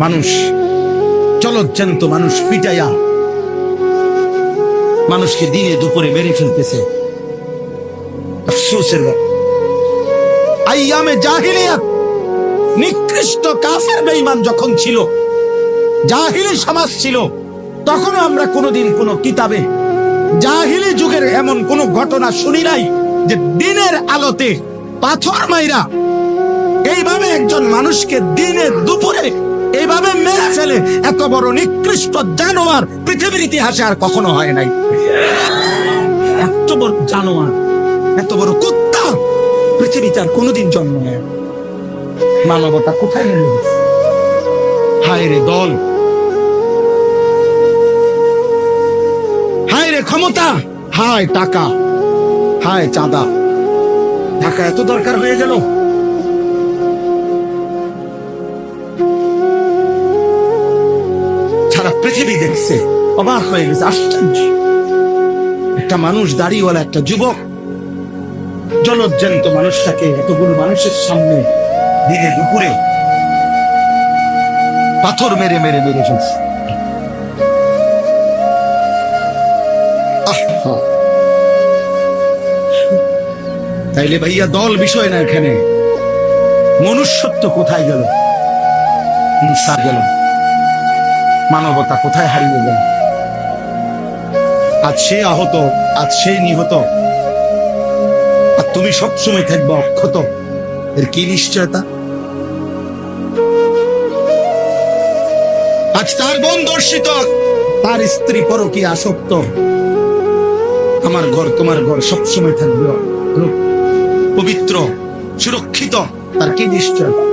মানুষ জলজ্জান্ত মানুষ পিটাইয়া মানুষকে দিনে দুপুরে মেরে ফেলতেছে। আফসোসের আইয়ামে জাহিলিয়াত নিকৃষ্ট কাফের বেঈমান যখন ছিল, জাহিলি সমাজ ছিল, তখনও আমরা কোনোদিন কোনো কিতাবে জাহিলি যুগের এমন কোন ঘটনা শুনি নাই যে দিনের আলোতে পাথর মাইরা এইভাবে একজন মানুষকে দিনে দুপুরে এইভাবে মেরে ফেলে। এত বড় নিকৃষ্ট জানোয়ার পৃথিবীর ইতিহাসে আর কখনো হয় নাই। এত বড় জানোয়ার, এত বড় কুত্তা পৃথিবীতে আর কোনোদিন জন্ম নেয়। মানবতা কোথায় নেমে গেছে? হায় রে দল, হায় রে ক্ষমতা, হায় টাকা, হায় চাঁদা। টাকা এত দরকার হয়ে গেল। সারা পৃথিবী দেখছে, অবাক হয়ে গেছে, আশ্চর্য। একটা মানুষ, দাড়িওয়ালা একটা যুবক, জলজ্জান্ত মানুষটাকে এতগুলো মানুষের সামনে দিনে দুপুরে পাথর মেরে মেরে মেরে ফেলছে। তাইলে ভাইয়া দল বিষয় না, এখানে মনুষ্যত্ব কোথায় গেল? গেল, মানবতা কোথায় হারিয়ে গেল? আজ সে আহত, আজ সে নিহত, আর তুমি সবসময় থাকবে অক্ষত। এর কি নিশ্চয়তা? আজ তার বোন দর্শিত, তার স্ত্রী পরকীয়া আসক্ত, আমার ঘর তোমার ঘর সবসময় থাকবে পবিত্র, সুরক্ষিত, তার কি নিশ্চয়তা?